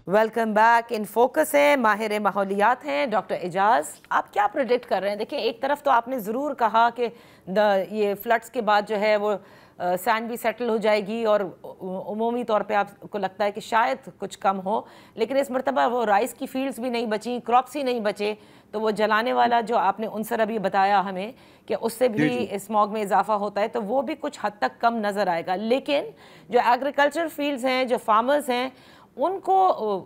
Welcome back. In focus है, माहिर माहौलियात हैं डॉक्टर एजाज। आप क्या प्रेडिक्ट कर रहे हैं? देखिए, एक तरफ तो आपने ज़रूर कहा कि ये फ्लड्स के बाद जो है वो सैंड भी सेटल हो जाएगी और उमूमी तौर पे आपको लगता है कि शायद कुछ कम हो, लेकिन इस मरतबा वो राइस की फील्ड्स भी नहीं बची, क्रॉप्स ही नहीं बचे, तो वो जलाने वाला जो आपने उनसर अभी बताया हमें कि उससे भी स्मॉग में इजाफा होता है, तो वो भी कुछ हद तक कम नज़र आएगा। लेकिन जो एग्रीकल्चर फील्ड्स हैं, जो फार्मर्स हैं, उनको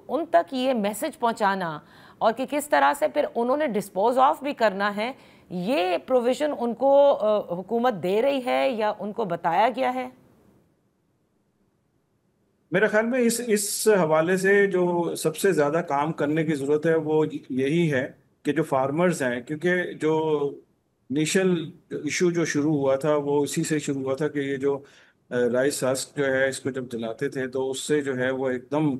उन तक ये मैसेज पहुंचाना और कि किस तरह से फिर उन्होंने डिस्पोज ऑफ भी करना है, ये प्रोविज़न उनको हुकूमत दे रही है या उनको बताया गया है? मेरे ख्याल में इस हवाले से जो सबसे ज़्यादा काम करने की ज़रूरत है वो यही है कि जो फार्मर्स हैं, क्योंकि जो इनिशियल इशू जो शुरू हुआ था वो इसी से शुरू हुआ था कि ये जो राइस हस्क जो है इसको जब जलाते थे तो उससे जो है वो एकदम,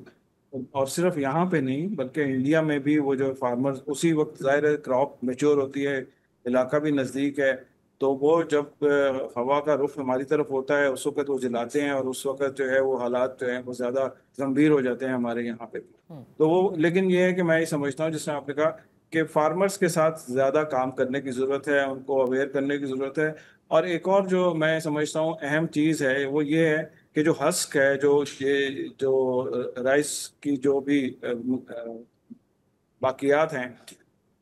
और सिर्फ यहाँ पे नहीं बल्कि इंडिया में भी वो जो फार्मर्स उसी वक्त ज़ाहिर है क्रॉप मेच्योर होती है, इलाका भी नज़दीक है, तो वो जब हवा का रुख हमारी तरफ होता है उस वक्त वो जलाते हैं और उस वक्त जो है वो हालात जो है वो ज़्यादा गंभीर हो जाते हैं हमारे यहाँ पे भी। तो वो, लेकिन ये है कि मैं ये समझता हूँ जिसने आपने कहा कि फार्मर्स के साथ ज़्यादा काम करने की ज़रूरत है, उनको अवेयर करने की ज़रूरत है। और एक और जो मैं समझता हूँ अहम चीज़ है वो ये है कि जो हस्क है, जो राइस की जो भी बाकियात हैं,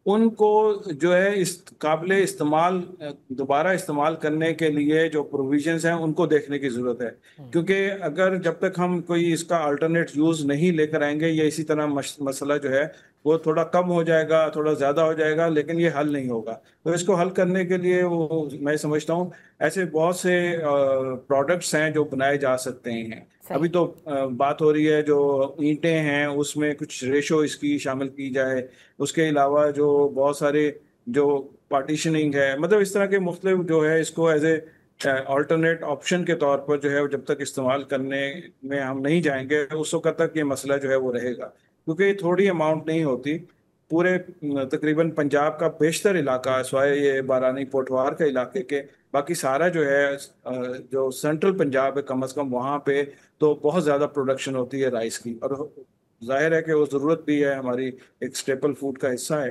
उनको जो है इस काबिल इस्तेमाल दोबारा इस्तेमाल करने के लिए जो प्रोविजंस हैं उनको देखने की ज़रूरत है। क्योंकि अगर जब तक हम कोई इसका अल्टरनेट यूज़ नहीं लेकर आएंगे, या इसी तरह मसला जो है वो थोड़ा कम हो जाएगा, थोड़ा ज़्यादा हो जाएगा, लेकिन ये हल नहीं होगा। तो इसको हल करने के लिए वो मैं समझता हूँ ऐसे बहुत से प्रोडक्ट्स हैं जो बनाए जा सकते हैं। अभी तो बात हो रही है जो ईंटें हैं उसमें कुछ रेशो इसकी शामिल की जाए। उसके अलावा जो बहुत सारे जो पार्टीशनिंग है, मतलब इस तरह के मुख्तलिफ जो है इसको एज ए ऑल्टरनेट ऑप्शन के तौर पर जो है जब तक इस्तेमाल करने में हम नहीं जाएंगे उस वक्त तक ये मसला जो है वो रहेगा। क्योंकि ये थोड़ी अमाउंट नहीं होती, पूरे तकरीबन पंजाब का बेशतर इलाका स्वाय ये बारानी पोठवार के इलाके के, बाकी सारा जो है जो सेंट्रल पंजाब है कम अज़ कम वहाँ पे तो बहुत ज़्यादा प्रोडक्शन होती है राइस की। और जाहिर है कि वो ज़रूरत भी है, हमारी एक स्टेपल फूड का हिस्सा है।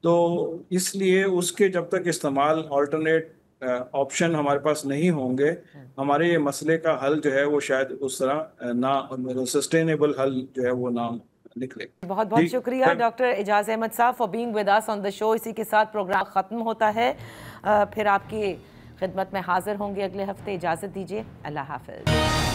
तो इसलिए उसके जब तक इस्तेमाल ऑल्टरनेट ऑप्शन हमारे पास नहीं होंगे, हमारे ये मसले का हल जो है वो शायद उस तरह ना सस्टेनेबल हल जो है वो ना निकले। बहुत बहुत शुक्रिया डॉक्टर एजाज अहमद साहब for being with us on the show. इसी के साथ प्रोग्राम ख़त्म होता है, फिर आपकी खिदमत में हाजिर होंगे अगले हफ्ते। इजाज़त दीजिए, अल्लाह हाफ़िज़।